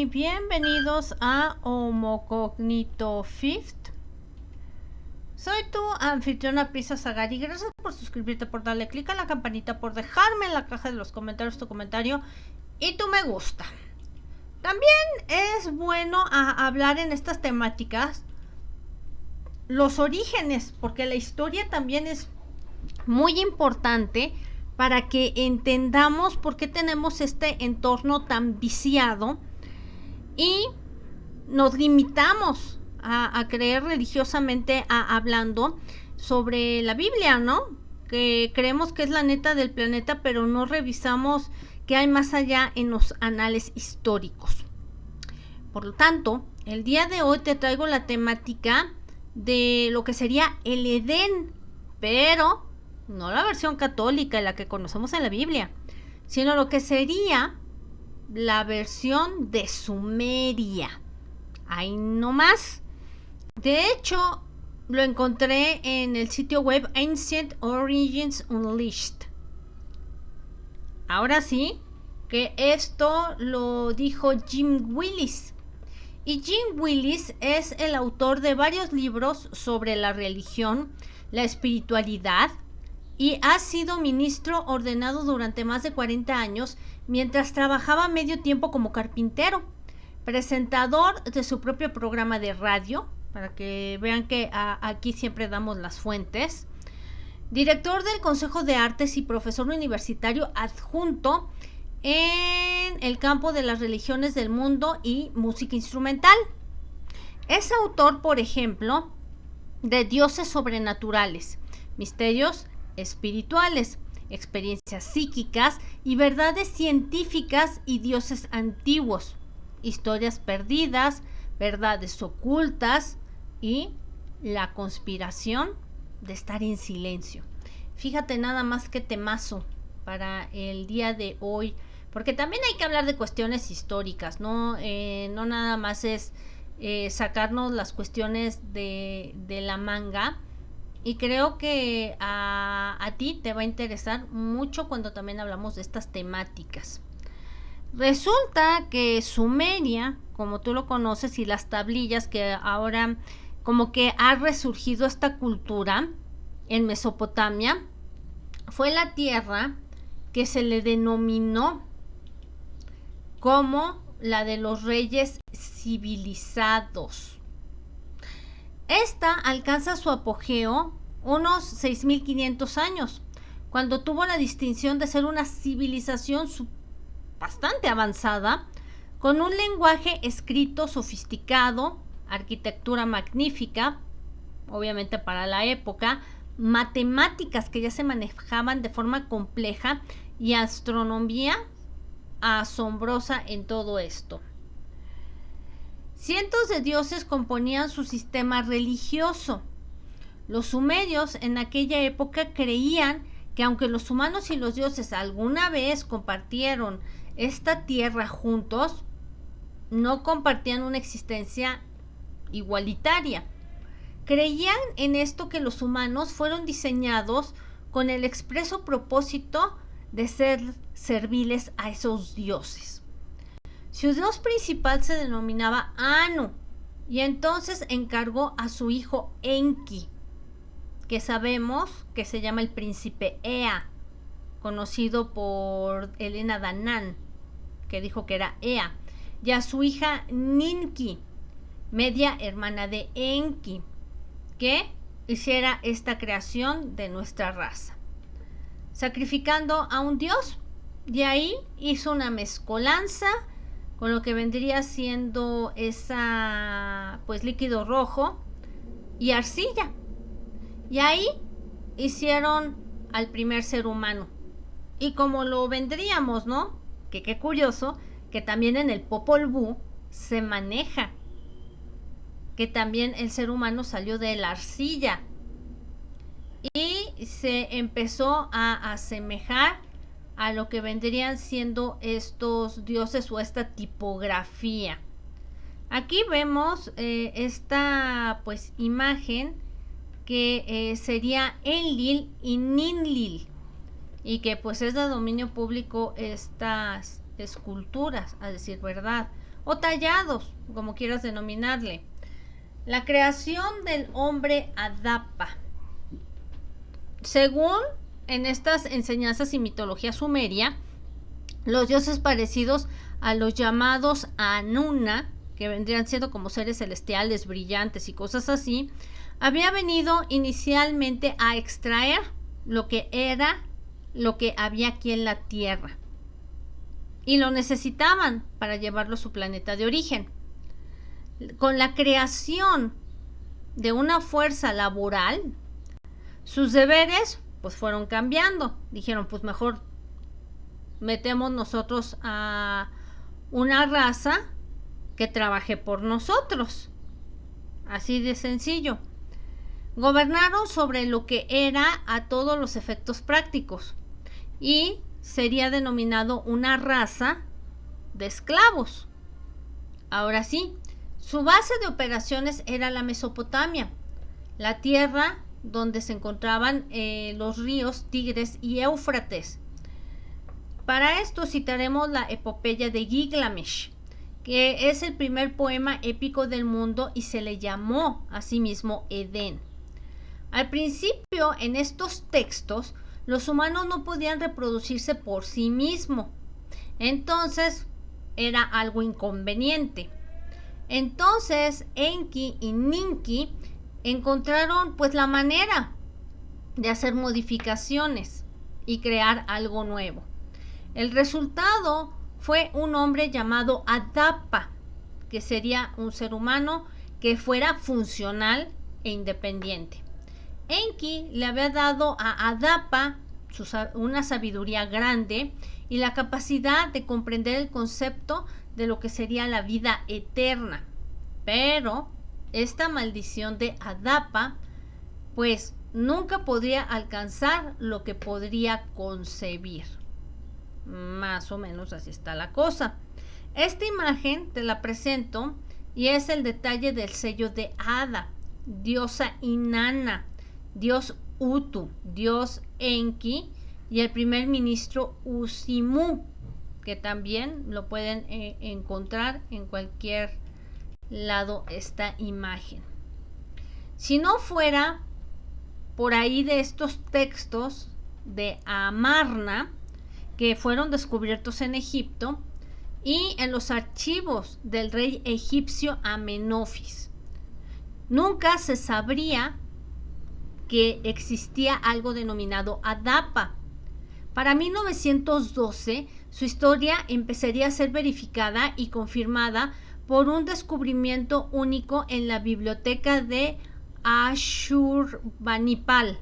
y bienvenidos a Homo Cognito Fifth. Soy tu anfitriona Prisa Sagari. Gracias por suscribirte, por darle clic a la campanita, por dejarme en la caja de los comentarios tu comentario y tu me gusta. También es bueno hablar en estas temáticas los orígenes, porque la historia también es muy importante para que entendamos por qué tenemos este entorno tan viciado y nos limitamos a creer religiosamente hablando sobre la Biblia, ¿no? Que creemos que es la neta del planeta, pero no revisamos qué hay más allá en los anales históricos. Por lo tanto, el día de hoy te traigo la temática de lo que sería el Edén, pero no la versión católica, la que conocemos en la Biblia, sino lo que sería la versión de Sumeria. Ahí nomás. De hecho, lo encontré en el sitio web Ancient Origins Unleashed. Ahora sí, que esto lo dijo Jim Willis. Y Jim Willis es el autor de varios libros sobre la religión, la espiritualidad, y ha sido ministro ordenado durante más de 40 años mientras trabajaba medio tiempo como carpintero, presentador de su propio programa de radio, para que vean que aquí siempre damos las fuentes, director del Consejo de Artes y profesor universitario adjunto en el campo de las religiones del mundo y música instrumental. Es autor, por ejemplo, de Dioses Sobrenaturales, Misterios Espirituales, Experiencias Psíquicas y Verdades Científicas y Dioses Antiguos, Historias Perdidas, Verdades Ocultas y La Conspiración de Estar en Silencio. Fíjate nada más que temazo para el día de hoy, porque también hay que hablar de cuestiones históricas, no nada más es sacarnos las cuestiones de la manga. Y creo que a ti te va a interesar mucho cuando también hablamos de estas temáticas. Resulta que Sumeria, como tú lo conoces, y las tablillas, que ahora como que ha resurgido esta cultura en Mesopotamia, fue la tierra que se le denominó como la de los reyes civilizados. Esta alcanza su apogeo unos 6.500 años, cuando tuvo la distinción de ser una civilización bastante avanzada, con un lenguaje escrito sofisticado, arquitectura magnífica, obviamente para la época, matemáticas que ya se manejaban de forma compleja y astronomía asombrosa en todo esto. Cientos de dioses componían su sistema religioso. Los sumerios en aquella época creían que aunque los humanos y los dioses alguna vez compartieron esta tierra juntos, no compartían una existencia igualitaria. Creían en esto, que los humanos fueron diseñados con el expreso propósito de ser serviles a esos dioses. Su dios principal se denominaba Anu, y entonces encargó a su hijo Enki, que sabemos que se llama el príncipe Ea, conocido por Helena Danán, que dijo que era Ea, y a su hija Ninki, media hermana de Enki, que hiciera esta creación de nuestra raza, sacrificando a un dios. De ahí hizo una mezcolanza con lo que vendría siendo esa líquido rojo y arcilla, y ahí hicieron al primer ser humano. Y como lo vendríamos, ¿no? Que qué curioso que también en el Popol Vuh se maneja que también el ser humano salió de la arcilla y se empezó a asemejar a lo que vendrían siendo estos dioses o esta tipografía. Aquí vemos esta imagen que sería Enlil y Ninlil, y que es de dominio público estas esculturas, a decir verdad. o tallados, como quieras denominarle. La creación del hombre Adapa. Según en estas enseñanzas y mitología sumeria, los dioses parecidos a los llamados Anuna, que vendrían siendo como seres celestiales, brillantes y cosas así, había venido inicialmente a extraer lo que había aquí en la Tierra. Y lo necesitaban para llevarlo a su planeta de origen. Con la creación de una fuerza laboral, sus deberes pues fueron cambiando. Dijeron, pues mejor metemos nosotros a una raza que trabaje por nosotros. Así de sencillo. Gobernaron sobre lo que era a todos los efectos prácticos y sería denominado una raza de esclavos. Ahora sí, su base de operaciones era la Mesopotamia, la tierra donde se encontraban los ríos Tigres y Éufrates. Para esto citaremos la epopeya de Gilgamesh, que es el primer poema épico del mundo y se le llamó a sí mismo Edén. Al principio, en estos textos, los humanos no podían reproducirse por sí mismos. Entonces, era algo inconveniente. Entonces, Enki y Ninki encontraron pues la manera de hacer modificaciones y crear algo nuevo. El resultado fue un hombre llamado Adapa, que sería un ser humano que fuera funcional e independiente. Enki le había dado a Adapa una sabiduría grande y la capacidad de comprender el concepto de lo que sería la vida eterna. Pero esta maldición de Adapa, pues nunca podría alcanzar lo que podría concebir. Más o menos así está la cosa. Esta imagen te la presento y es el detalle del sello de Ada, diosa Inanna, dios Utu, dios Enki y el primer ministro Usimu, que también lo pueden encontrar en cualquier lado esta imagen. Si no fuera por ahí de estos textos de Amarna, que fueron descubiertos en Egipto y en los archivos del rey egipcio Amenofis, nunca se sabría que existía algo denominado Adapa. Para 1912, su historia empezaría a ser verificada y confirmada por un descubrimiento único en la biblioteca de Ashurbanipal.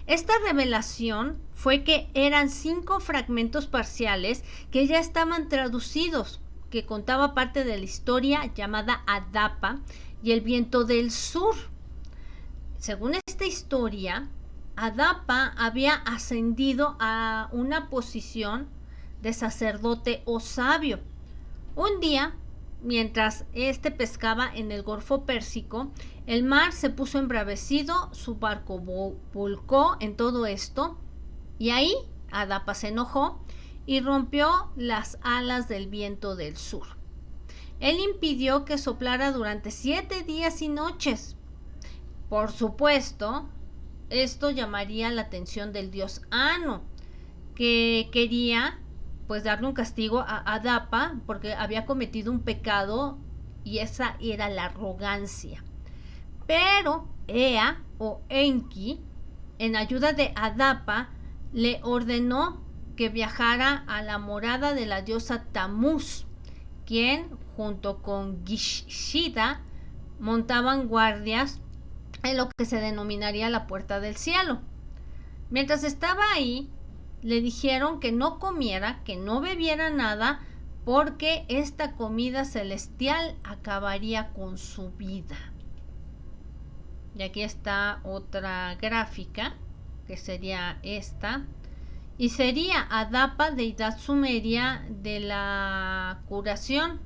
Esta revelación fue que eran 5 fragmentos parciales que ya estaban traducidos, que contaba parte de la historia llamada Adapa y el viento del sur. Según esta historia, Adapa había ascendido a una posición de sacerdote o sabio. Un día, mientras pescaba en el Golfo Pérsico, el mar se puso embravecido, su barco volcó en todo esto, y ahí Adapa se enojó y rompió las alas del viento del sur. Él impidió que soplara durante 7 días y noches. Por supuesto, esto llamaría la atención del dios Anu, que quería pues darle un castigo a Adapa porque había cometido un pecado y esa era la arrogancia. Pero Ea o Enki, en ayuda de Adapa, le ordenó que viajara a la morada de la diosa Tamuz, quien junto con Gishida montaban guardias en lo que se denominaría la puerta del cielo. Mientras estaba ahí, le dijeron que no comiera, que no bebiera nada, porque esta comida celestial acabaría con su vida. Y aquí está otra gráfica, que sería esta, y sería Adapa, deidad sumeria de la curación.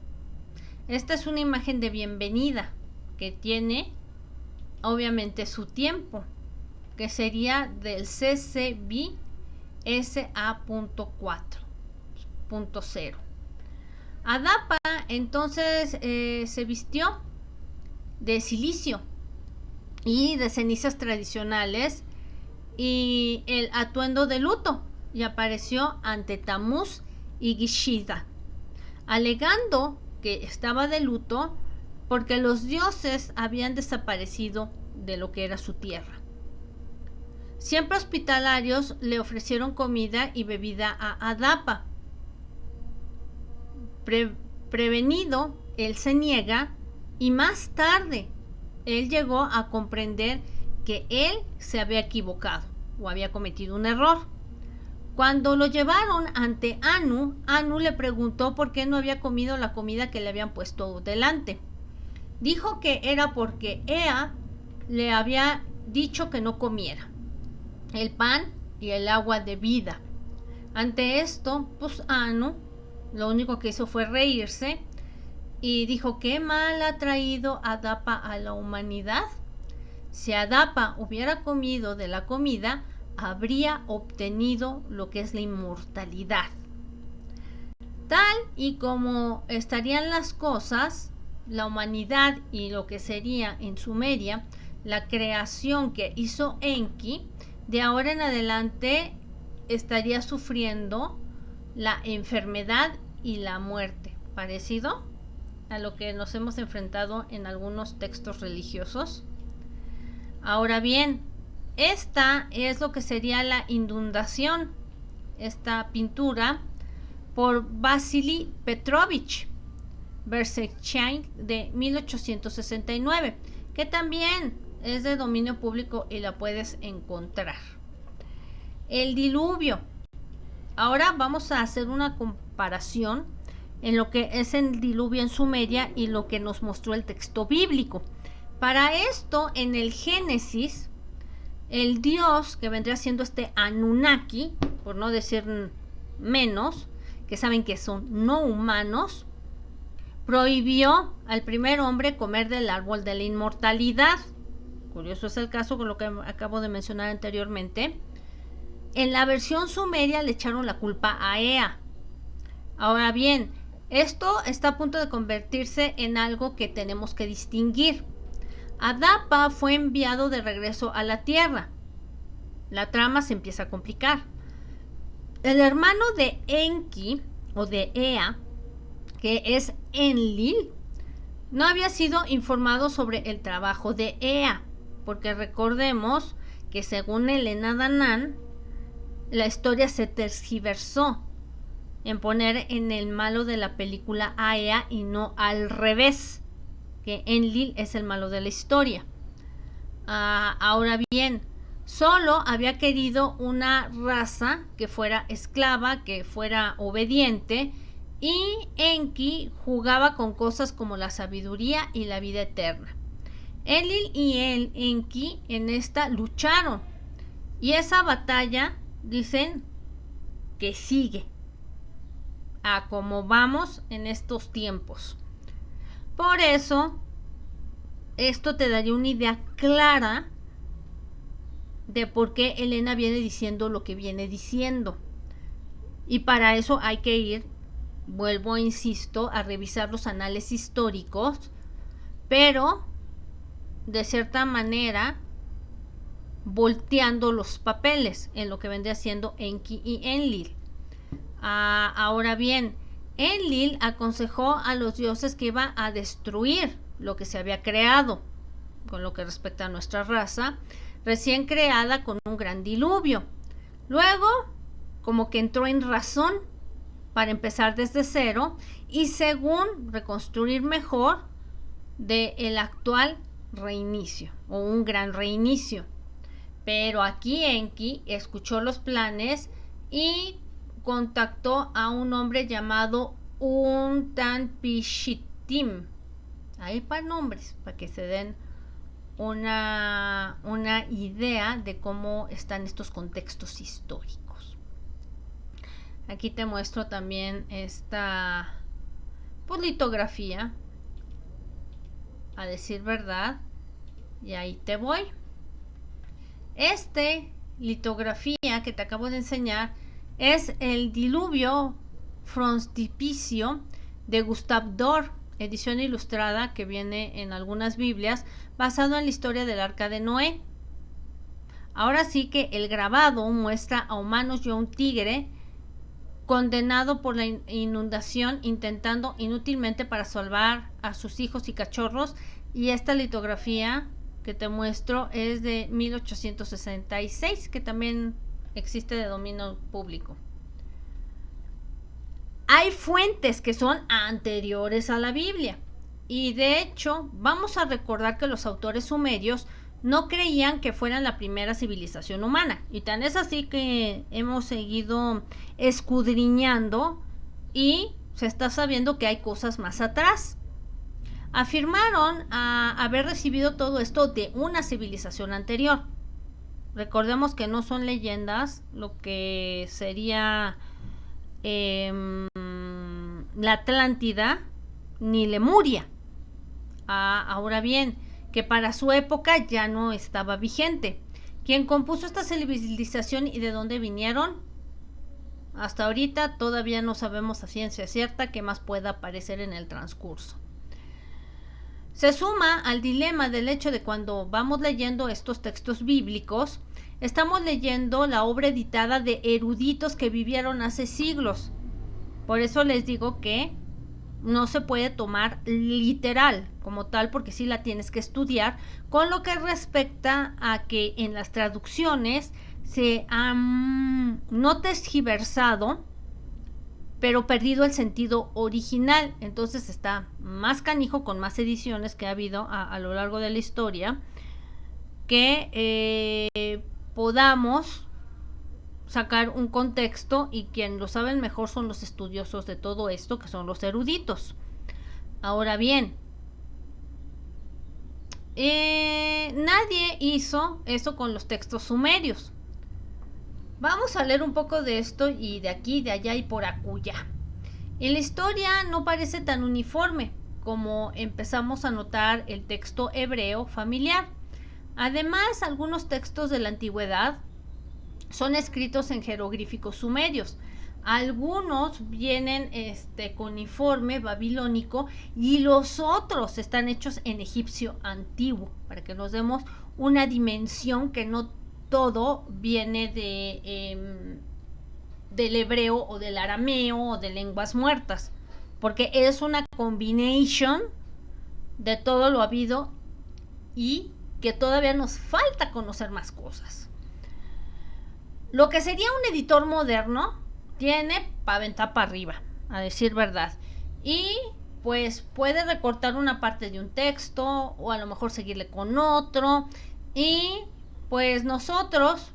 Esta es una imagen de bienvenida que tiene obviamente su tiempo, que sería del CCB SA.4.0. Adapa entonces se vistió de silicio y de cenizas tradicionales y el atuendo de luto y apareció ante Tamuz y Gishida, alegando que estaba de luto porque los dioses habían desaparecido de lo que era su tierra. Siempre hospitalarios le ofrecieron comida y bebida a Adapa. Prevenido, él se niega y más tarde él llegó a comprender que él se había equivocado o había cometido un error. Cuando lo llevaron ante Anu, Anu le preguntó por qué no había comido la comida que le habían puesto delante. Dijo que era porque Ea le había dicho que no comiera el pan y el agua de vida. Ante esto, pues Anu lo único que hizo fue reírse y dijo: ¿qué mal ha traído Adapa a la humanidad? Si Adapa hubiera comido de la comida, habría obtenido lo que es la inmortalidad. Tal y como estarían las cosas, la humanidad y lo que sería en Sumeria la creación que hizo Enki, de ahora en adelante estaría sufriendo la enfermedad y la muerte, parecido a lo que nos hemos enfrentado en algunos textos religiosos. Ahora bien, esta es lo que sería la inundación, esta pintura por Vasily Petrovich Berezovsky de 1869, que también es de dominio público y la puedes encontrar. El diluvio. Ahora vamos a hacer una comparación en lo que es el diluvio en Sumeria y lo que nos mostró el texto bíblico. Para esto, en el Génesis, el dios que vendría siendo este Anunnaki, por no decir menos, que saben que son no humanos, prohibió al primer hombre comer del árbol de la inmortalidad. Curioso es el caso con lo que acabo de mencionar anteriormente. En la versión sumeria le echaron la culpa a Ea. Ahora bien, esto está a punto de convertirse en algo que tenemos que distinguir. Adapa fue enviado de regreso a la Tierra. La trama se empieza a complicar. El hermano de Enki, o de Ea, que es Enlil, no había sido informado sobre el trabajo de Ea, porque recordemos que según Elena Danán, la historia se tergiversó en poner en el malo de la película a Ea y no al revés, que Enlil es el malo de la historia. Ahora bien, solo había querido una raza que fuera esclava, que fuera obediente, y Enki jugaba con cosas como la sabiduría y la vida eterna. Enlil y Enki en esta lucharon, y esa batalla dicen que sigue a como vamos en estos tiempos. Por eso, esto te daría una idea clara de por qué Elena viene diciendo lo que viene diciendo. Y para eso hay que ir, vuelvo, insisto, a revisar los anales históricos, pero de cierta manera volteando los papeles en lo que vendría siendo Enki y Enlil. Ahora bien, Enlil aconsejó a los dioses que iba a destruir lo que se había creado, con lo que respecta a nuestra raza, recién creada con un gran diluvio. Luego, como que entró en razón para empezar desde cero y según reconstruir mejor del actual reinicio o un gran reinicio. Pero aquí Enki escuchó los planes y contactó a un hombre llamado Utanpishtim. Ahí para nombres, para que se den una idea de cómo están estos contextos históricos. Aquí te muestro también esta litografía, a decir verdad, y ahí te voy. Litografía que te acabo de enseñar es el diluvio frontispicio de Gustave Dore, edición ilustrada que viene en algunas Biblias, basado en la historia del Arca de Noé. Ahora sí que el grabado muestra a humanos y a un tigre condenado por la inundación, intentando inútilmente para salvar a sus hijos y cachorros, y esta litografía que te muestro es de 1866, que también existe de dominio público. Hay fuentes que son anteriores a la Biblia, y de hecho vamos a recordar que los autores sumerios no creían que fueran la primera civilización humana, y tan es así que hemos seguido escudriñando y se está sabiendo que hay cosas más atrás. Afirmaron haber recibido todo esto de una civilización anterior. Recordemos que no son leyendas, lo que sería la Atlántida ni Lemuria. Ahora bien, que para su época ya no estaba vigente. ¿Quién compuso esta civilización y de dónde vinieron? Hasta ahorita todavía no sabemos a ciencia cierta qué más pueda aparecer en el transcurso. Se suma al dilema del hecho de cuando vamos leyendo estos textos bíblicos, estamos leyendo la obra editada de eruditos que vivieron hace siglos. Por eso les digo que no se puede tomar literal como tal, porque sí la tienes que estudiar, con lo que respecta a que en las traducciones se han no tergiversado, pero perdido el sentido original. Entonces está más canijo con más ediciones que ha habido a lo largo de la historia, que podamos sacar un contexto, y quien lo saben mejor son los estudiosos de todo esto, que son los eruditos. Ahora bien, nadie hizo eso con los textos sumerios. Vamos a leer un poco de esto y de aquí, de allá y por acullá. En la historia no parece tan uniforme como empezamos a notar el texto hebreo familiar. Además, algunos textos de la antigüedad son escritos en jeroglíficos sumerios. Algunos vienen con informe babilónico y los otros están hechos en egipcio antiguo, para que nos demos una dimensión que no todo viene del hebreo o del arameo o de lenguas muertas, porque es una combination de todo lo habido y que todavía nos falta conocer más cosas. Lo que sería un editor moderno tiene para aventar para arriba, a decir verdad, y pues puede recortar una parte de un texto o a lo mejor seguirle con otro, y pues nosotros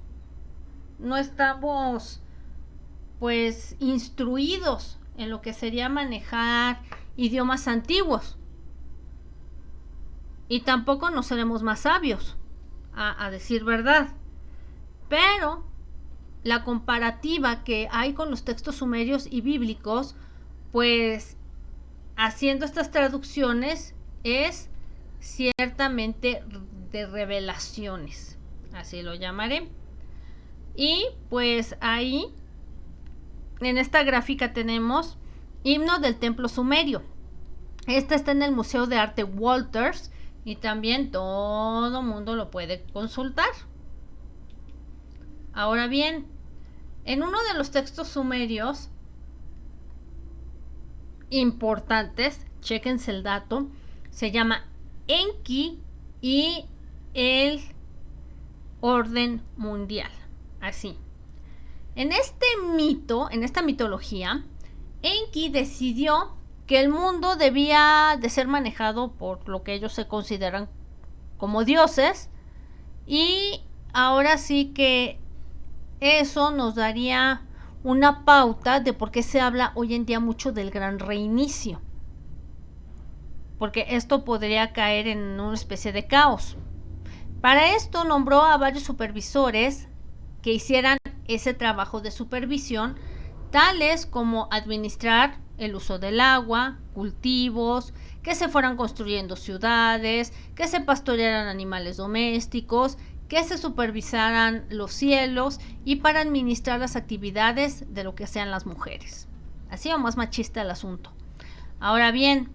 no estamos pues instruidos en lo que sería manejar idiomas antiguos, y tampoco nos seremos más sabios, a decir verdad. Pero la comparativa que hay con los textos sumerios y bíblicos, pues haciendo estas traducciones es ciertamente de revelaciones, así lo llamaré. Y pues ahí en esta gráfica tenemos himno del templo sumerio. Esta está en el Museo de Arte Walters y también todo mundo lo puede consultar. Ahora bien, en uno de los textos sumerios importantes, chéquense el dato, se llama Enki y el orden mundial. Así. En este mito, en esta mitología, Enki decidió que el mundo debía de ser manejado por lo que ellos se consideran como dioses, y ahora sí que eso nos daría una pauta de por qué se habla hoy en día mucho del gran reinicio, porque esto podría caer en una especie de caos. Para esto nombró a varios supervisores que hicieran ese trabajo de supervisión, tales como administrar el uso del agua, cultivos, que se fueran construyendo ciudades, que se pastorearan animales domésticos, que se supervisaran los cielos, y para administrar las actividades de lo que sean las mujeres. Así o más machista el asunto. Ahora bien,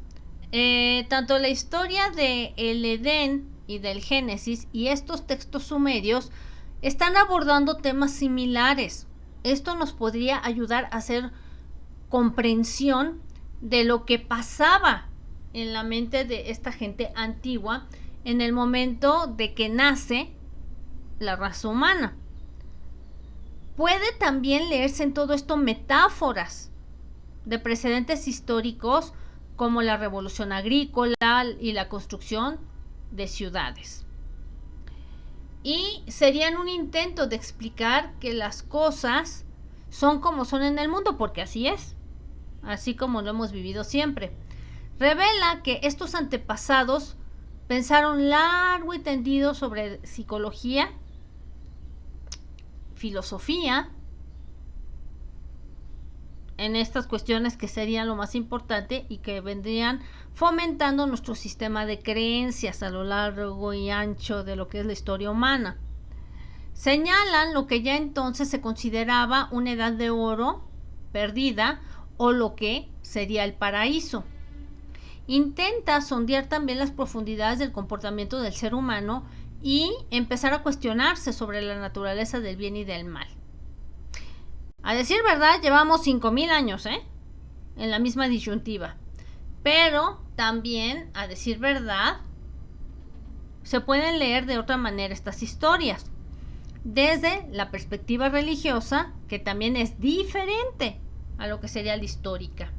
tanto la historia de el Edén y del Génesis y estos textos sumerios están abordando temas similares. Esto nos podría ayudar a hacer comprensión de lo que pasaba en la mente de esta gente antigua en el momento de que nace la raza humana. Puede también leerse en todo esto metáforas de precedentes históricos como la revolución agrícola y la construcción de ciudades. Y serían un intento de explicar que las cosas son como son en el mundo, porque así es, así como lo hemos vivido siempre. Revela que estos antepasados pensaron largo y tendido sobre psicología, filosofía, en estas cuestiones que serían lo más importante y que vendrían fomentando nuestro sistema de creencias a lo largo y ancho de lo que es la historia humana. Señalan lo que ya entonces se consideraba una edad de oro perdida o lo que sería el paraíso. Intenta sondear también las profundidades del comportamiento del ser humano y empezar a cuestionarse sobre la naturaleza del bien y del mal. A decir verdad, llevamos 5000 años, en la misma disyuntiva. Pero también, a decir verdad, se pueden leer de otra manera estas historias. Desde la perspectiva religiosa, que también es diferente a lo que sería la histórica.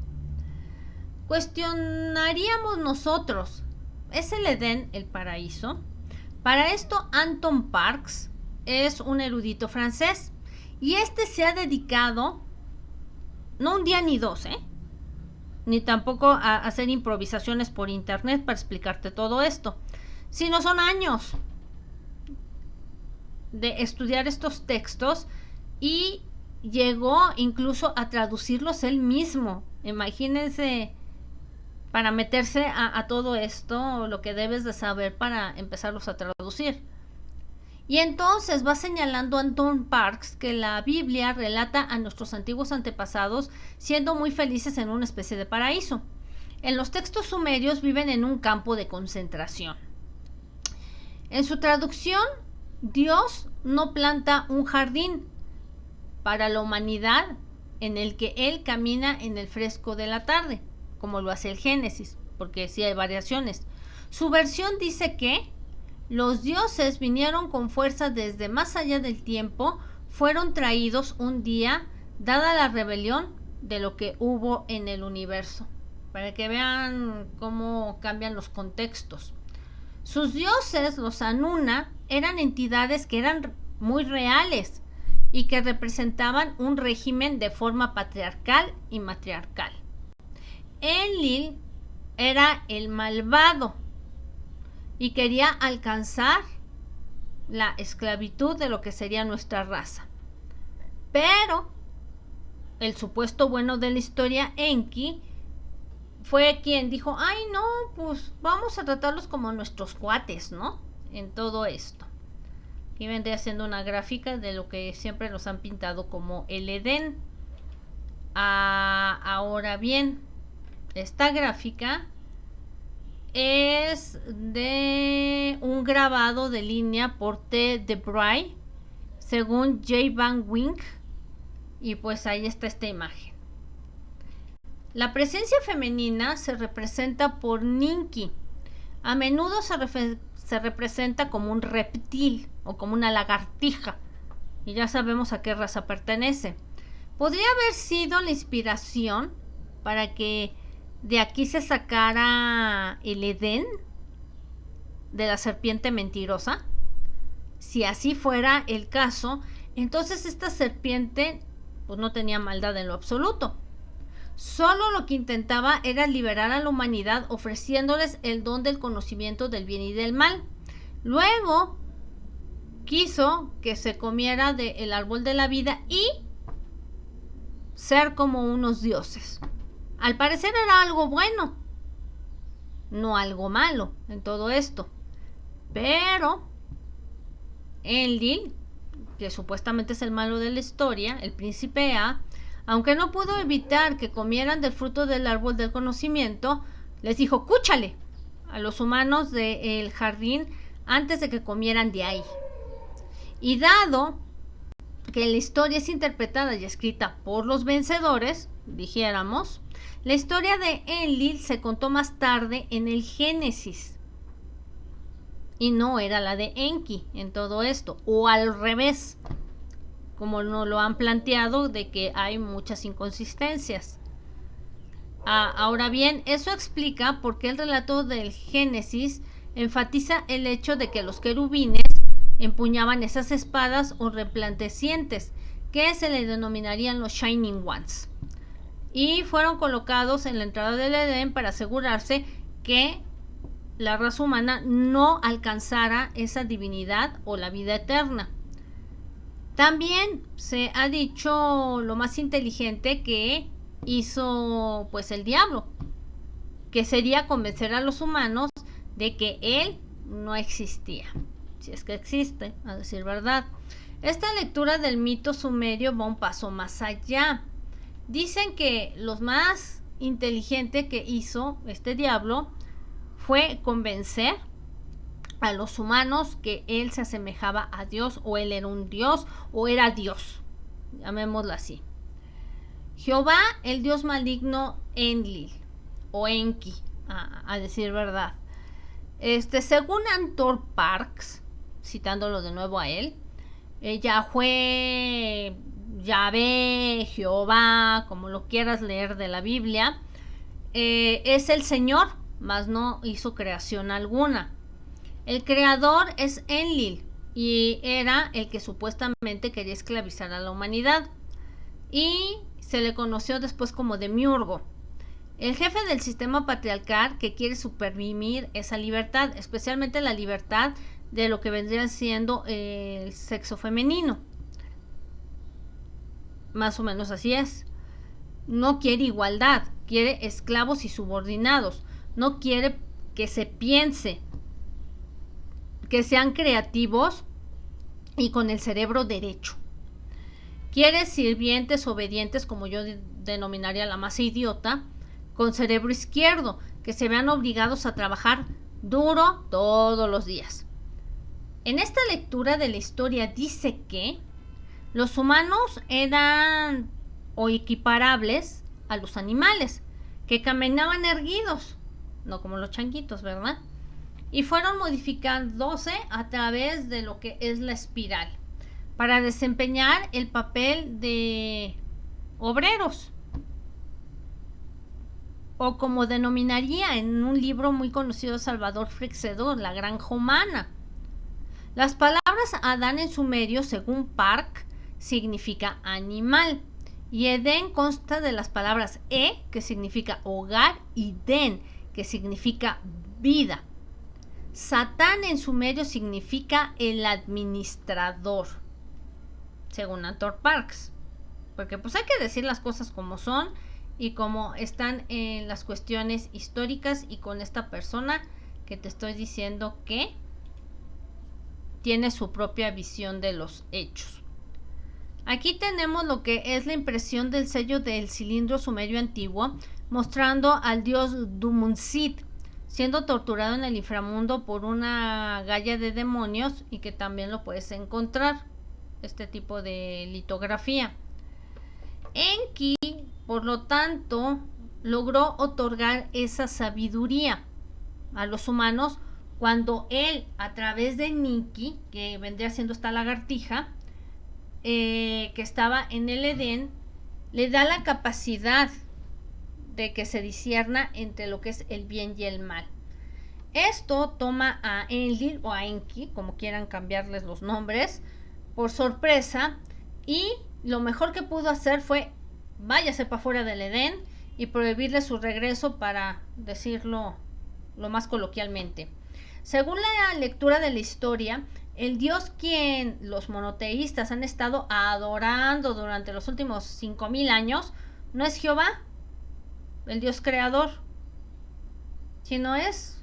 Cuestionaríamos nosotros, ¿es el Edén el paraíso? Para esto, Anton Parks es un erudito francés. Y este se ha dedicado, no un día ni dos, ni tampoco a hacer improvisaciones por internet para explicarte todo esto, sino son años de estudiar estos textos y llegó incluso a traducirlos él mismo. Imagínense, para meterse a todo esto, lo que debes de saber para empezarlos a traducir. Y entonces va señalando Anton Parks que la Biblia relata a nuestros antiguos antepasados siendo muy felices en una especie de paraíso. En los textos sumerios viven en un campo de concentración. En su traducción, Dios no planta un jardín para la humanidad en el que Él camina en el fresco de la tarde, como lo hace el Génesis, porque sí hay variaciones. Su versión dice que los dioses vinieron con fuerza desde más allá del tiempo, fueron traídos un día, dada la rebelión de lo que hubo en el universo, para que vean cómo cambian los contextos. Sus dioses, los Anuna, eran entidades que eran muy reales y que representaban un régimen de forma patriarcal y matriarcal. Enlil era el malvado y quería alcanzar la esclavitud de lo que sería nuestra raza. Pero el supuesto bueno de la historia, Enki, fue quien dijo, ay no, pues vamos a tratarlos como nuestros cuates, ¿no? En todo esto. Aquí vendría haciendo una gráfica de lo que siempre nos han pintado como el Edén. Ahora bien, esta gráfica es de un grabado de línea por T. Debray, según J. Van Wink, y pues ahí está esta imagen. La presencia femenina se representa por Ninki. A menudo se representa como un reptil o como una lagartija, y ya sabemos a qué raza pertenece. Podría haber sido la inspiración para que de aquí se sacara el Edén de la serpiente mentirosa. Si así fuera el caso, entonces esta serpiente pues no tenía maldad en lo absoluto. Solo lo que intentaba era liberar a la humanidad ofreciéndoles el don del conocimiento del bien y del mal. Luego quiso que se comiera del árbol de la vida y ser como unos dioses. Al parecer era algo bueno, no algo malo en todo esto. Pero Enlil, que supuestamente es el malo de la historia, el príncipe A, Aunque no pudo evitar que comieran del fruto del árbol del conocimiento, les dijo, cúchale a los humanos del jardín antes de que comieran de ahí. Y dado que la historia es interpretada y escrita por los vencedores, dijéramos, la historia de Enlil se contó más tarde en el Génesis y no era la de Enki en todo esto, o al revés, como nos lo han planteado, de que hay muchas inconsistencias. Ahora bien, eso explica por qué el relato del Génesis enfatiza el hecho de que los querubines empuñaban esas espadas o resplandecientes, que se le denominarían los Shining Ones, y fueron colocados en la entrada del Edén para asegurarse que la raza humana no alcanzara esa divinidad o la vida eterna. También se ha dicho lo más inteligente que hizo pues el diablo, que sería convencer a los humanos de que él no existía, si es que existe, a decir verdad. Esta lectura del mito sumerio va un paso más allá. Dicen que lo más inteligente que hizo este diablo fue convencer a los humanos que él se asemejaba a Dios, o él era un Dios, o era Dios, llamémoslo así. Jehová, el Dios maligno Enlil, o Enki, a decir verdad. Según Antor Parks, citándolo de nuevo a él, Yahweh, Yahvé, Jehová, como lo quieras leer de la Biblia, es el Señor, mas no hizo creación alguna. El creador es Enlil y era el que supuestamente quería esclavizar a la humanidad, y se le conoció después como Demiurgo, el jefe del sistema patriarcal que quiere suprimir esa libertad, especialmente la libertad de lo que vendría siendo el sexo femenino. Más o menos así es. No quiere igualdad, quiere esclavos y subordinados. No quiere que se piense, que sean creativos y con el cerebro derecho. Quiere sirvientes obedientes, como yo denominaría la masa idiota, con cerebro izquierdo, que se vean obligados a trabajar duro todos los días. En esta lectura de la historia dice que los humanos eran o equiparables a los animales, que caminaban erguidos, no como los changuitos, ¿verdad? Y fueron modificándose a través de lo que es la espiral, para desempeñar el papel de obreros, o como denominaría en un libro muy conocido de Salvador Freixedo, la granja humana. Las palabras Adán en sumerio, según Park, significa animal, y Edén consta de las palabras que significa hogar, y Den, que significa vida. Satán en sumerio significa el administrador, según Antor Parks, porque pues hay que decir las cosas como son y como están en las cuestiones históricas, y con esta persona que te estoy diciendo que tiene su propia visión de los hechos. Aquí tenemos lo que es la impresión del sello del cilindro sumerio antiguo, mostrando al dios Dumunsid siendo torturado en el inframundo por una galla de demonios, y que también lo puedes encontrar, este tipo de litografía. Enki, por lo tanto, logró otorgar esa sabiduría a los humanos cuando él, a través de Niki, que vendría siendo esta lagartija, que estaba en el Edén, le da la capacidad de que se discierna entre lo que es el bien y el mal. Esto toma a Enlil o a Enki, como quieran cambiarles los nombres, por sorpresa, y lo mejor que pudo hacer fue váyase para fuera del Edén y prohibirle su regreso, para decirlo lo más coloquialmente. Según la lectura de la historia, el dios quien los monoteístas han estado adorando durante los últimos 5000 años no es Jehová, el dios creador, sino es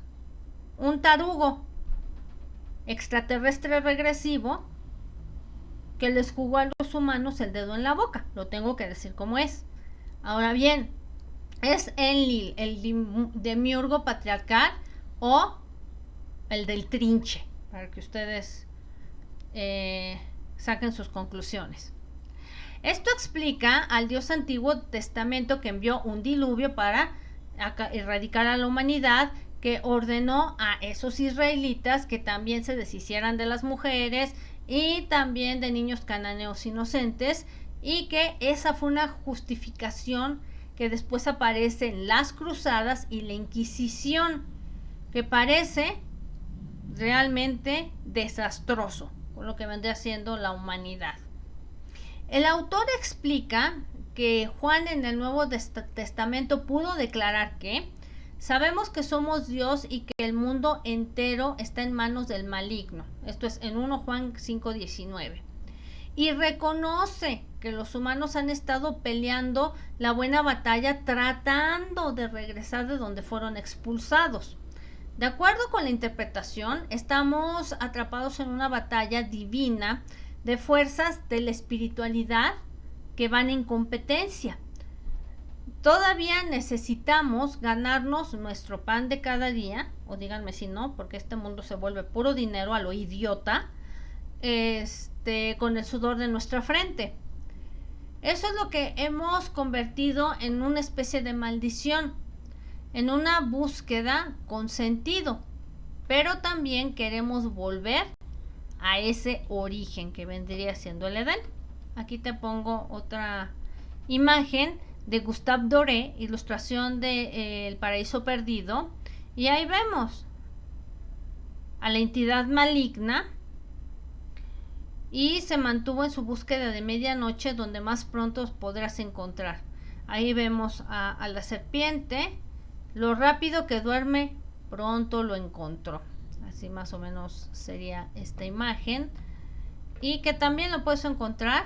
un tarugo extraterrestre regresivo que les jugó a los los humanos el dedo en la boca, lo tengo que decir como es. Ahora bien, ¿es Enlil el demiurgo patriarcal o el del trinche? Para que ustedes saquen sus conclusiones. Esto explica al Dios Antiguo Testamento que envió un diluvio para erradicar a la humanidad, que ordenó a esos israelitas que también se deshicieran de las mujeres y también de niños cananeos inocentes, y que esa fue una justificación que después aparece en las cruzadas y la Inquisición, que parece realmente desastroso con lo que vendría siendo la humanidad. El autor explica que Juan en el Nuevo Testamento pudo declarar que sabemos que somos Dios y que el mundo entero está en manos del maligno. Esto es en 1 Juan 5:19. Y reconoce que los humanos han estado peleando la buena batalla tratando de regresar de donde fueron expulsados. De acuerdo con la interpretación, estamos atrapados en una batalla divina de fuerzas de la espiritualidad que van en competencia. Todavía necesitamos ganarnos nuestro pan de cada día, o díganme si no, porque este mundo se vuelve puro dinero a lo idiota, con el sudor de nuestra frente. Eso es lo que hemos convertido en una especie de maldición, en una búsqueda con sentido, pero también queremos volver a ese origen que vendría siendo el Edén. Aquí te pongo otra imagen de Gustave Doré, ilustración de El Paraíso Perdido, y ahí vemos a la entidad maligna y se mantuvo en su búsqueda de medianoche, donde más pronto podrás encontrar. Ahí vemos a la serpiente, lo rápido que duerme, pronto lo encontró. Así más o menos sería esta imagen, y que también lo puedes encontrar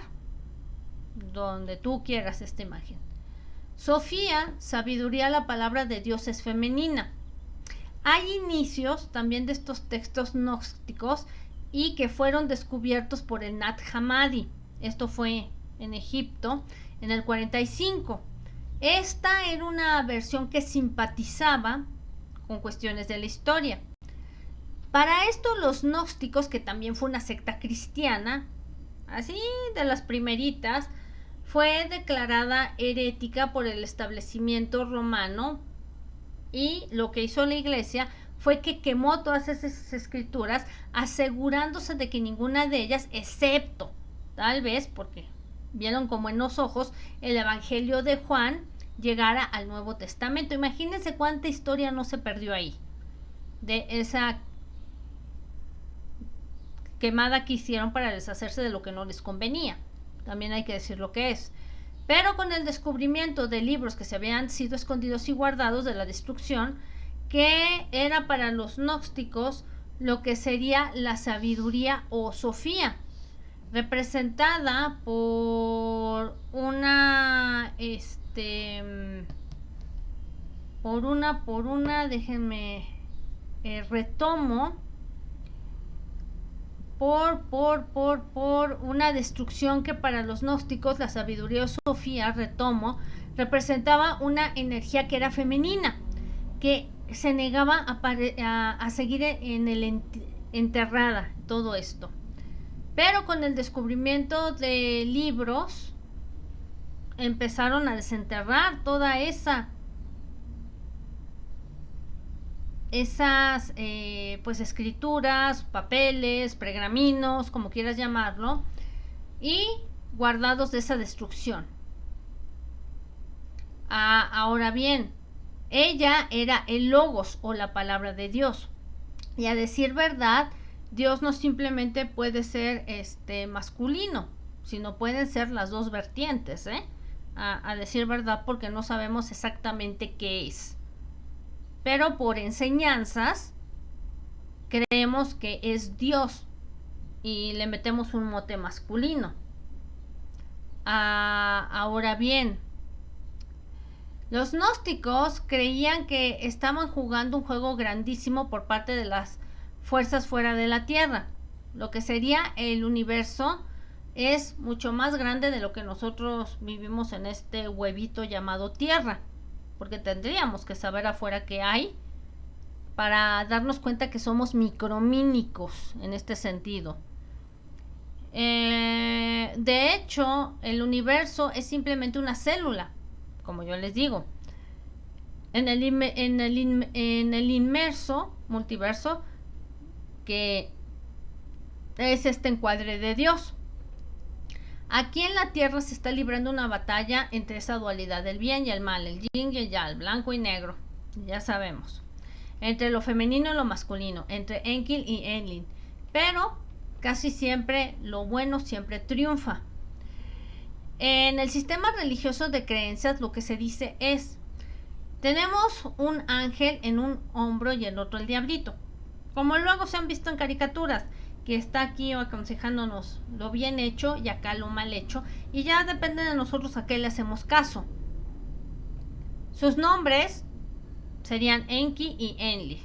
donde tú quieras esta imagen. Sofía, sabiduría, la palabra de Dios es femenina. Hay inicios también de estos textos gnósticos y que fueron descubiertos por el Nat Hammadi. Esto fue en Egipto en el 45. Esta era una versión que simpatizaba con cuestiones de la historia. Para esto los gnósticos, que también fue una secta cristiana, así de las primeritas, fue declarada herética por el establecimiento romano, y lo que hizo la iglesia fue que quemó todas esas escrituras, asegurándose de que ninguna de ellas, excepto tal vez porque vieron como en los ojos el Evangelio de Juan, llegara al Nuevo Testamento. Imagínense cuánta historia no se perdió ahí de esa quemada que hicieron para deshacerse de lo que no les convenía. También hay que decir lo que es. Pero con el descubrimiento de libros que se habían sido escondidos y guardados de la destrucción, que era para los gnósticos lo que sería la sabiduría o Sofía, representada por una déjenme retomo, por una destrucción que para los gnósticos la sabiduría o Sofía, retomo, representaba una energía que era femenina, que se negaba a seguir enterrada, todo esto. Pero con el descubrimiento de libros empezaron a desenterrar toda esas pues escrituras, papeles, pergaminos, como quieras llamarlo, y guardados de esa destrucción. Ahora bien, ella era el Logos o la palabra de Dios, y a decir verdad, Dios no simplemente puede ser masculino, sino pueden ser las dos vertientes, a decir verdad, porque no sabemos exactamente qué es. Pero por enseñanzas creemos que es Dios y le metemos un mote masculino. Ahora bien, los gnósticos creían que estaban jugando un juego grandísimo por parte de las fuerzas fuera de la Tierra, lo que sería el universo es mucho más grande de lo que nosotros vivimos en este huevito llamado Tierra, porque tendríamos que saber afuera qué hay para darnos cuenta que somos micromínicos en este sentido. De hecho, el universo es simplemente una célula, como yo les digo. En el inmerso multiverso, que es este encuadre de Dios. Aquí en la Tierra se está librando una batalla entre esa dualidad del bien y el mal, el yin y el yang, blanco y negro, ya sabemos. Entre lo femenino y lo masculino, entre Enki y Enlil. Pero casi siempre lo bueno siempre triunfa. En el sistema religioso de creencias lo que se dice es: tenemos un ángel en un hombro y el otro el diablito. Como luego se han visto en caricaturas, que está aquí aconsejándonos lo bien hecho y acá lo mal hecho, y ya depende de nosotros a qué le hacemos caso. Sus nombres serían Enki y Enlil.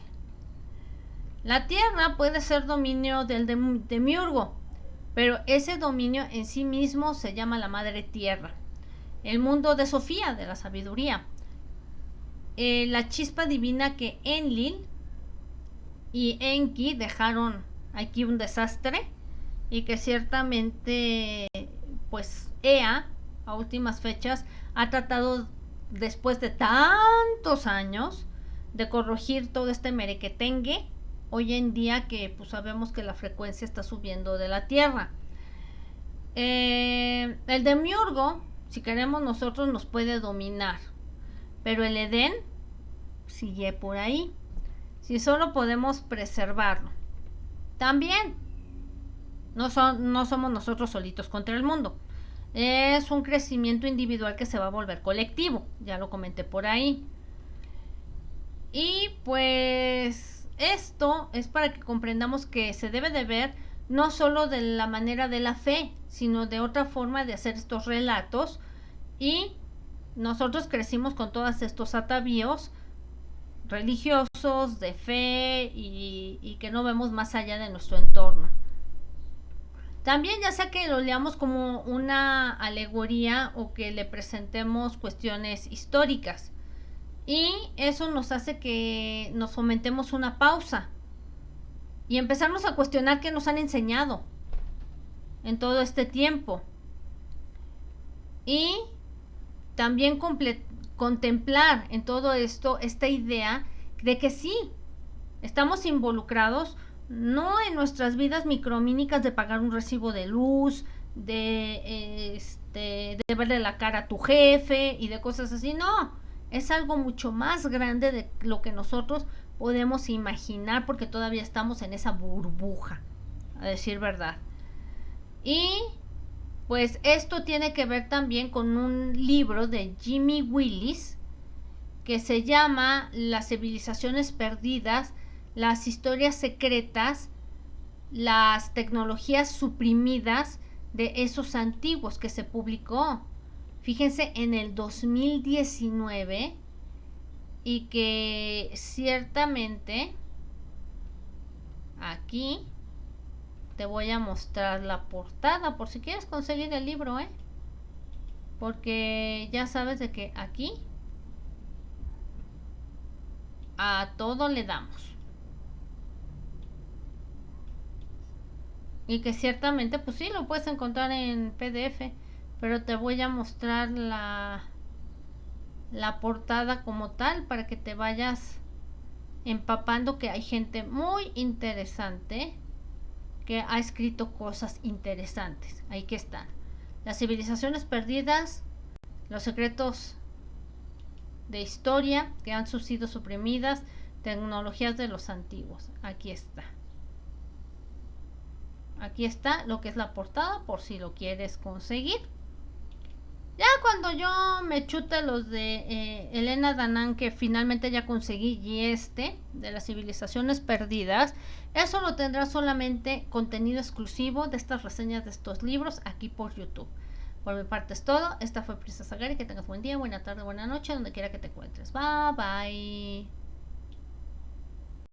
La Tierra puede ser dominio del demiurgo, pero ese dominio en sí mismo se llama la Madre Tierra. El mundo de Sofía, de la sabiduría. La chispa divina que Enlil y Enki dejaron aquí un desastre, y que ciertamente pues Ea a últimas fechas ha tratado, después de tantos años, de corregir todo este merequetengue hoy en día, que pues sabemos que la frecuencia está subiendo de la Tierra. El demiurgo, si queremos nosotros, nos puede dominar, pero el Edén sigue por ahí, si solo podemos preservarlo. También no somos nosotros solitos contra el mundo, es un crecimiento individual que se va a volver colectivo, ya lo comenté por ahí. Y pues esto es para que comprendamos que se debe de ver no solo de la manera de la fe, sino de otra forma de hacer estos relatos, y nosotros crecimos con todos estos atavíos religiosos, de fe, y que no vemos más allá de nuestro entorno. También, ya sea que lo leamos como una alegoría o que le presentemos cuestiones históricas, y eso nos hace que nos fomentemos una pausa y empezarnos a cuestionar qué nos han enseñado en todo este tiempo, y también contemplar en todo esto esta idea de que sí, estamos involucrados no en nuestras vidas micromínicas de pagar un recibo de luz, de verle la cara a tu jefe y de cosas así. No, es algo mucho más grande de lo que nosotros podemos imaginar, porque todavía estamos en esa burbuja, a decir verdad. Y pues esto tiene que ver también con un libro de Jimmy Willis que se llama Las civilizaciones perdidas, las historias secretas, las tecnologías suprimidas de esos antiguos, que se publicó, fíjense, en el 2019, y que ciertamente aquí te voy a mostrar la portada por si quieres conseguir el libro, porque ya sabes de que aquí a todo le damos, y que ciertamente pues sí lo puedes encontrar en PDF, pero te voy a mostrar la portada como tal para que te vayas empapando que hay gente muy interesante que ha escrito cosas interesantes. Ahí que están: las civilizaciones perdidas, los secretos de historia que han sido suprimidas, tecnologías de los antiguos. Aquí está. Aquí está lo que es la portada, por si lo quieres conseguir. Ya cuando yo me chute los de Elena Danán, que finalmente ya conseguí, y de las civilizaciones perdidas, eso lo tendrá solamente contenido exclusivo de estas reseñas de estos libros aquí por YouTube. Por mi parte es todo. Esta fue Princesa Gary. Que tengas buen día, buena tarde, buena noche, donde quiera que te encuentres. Bye bye.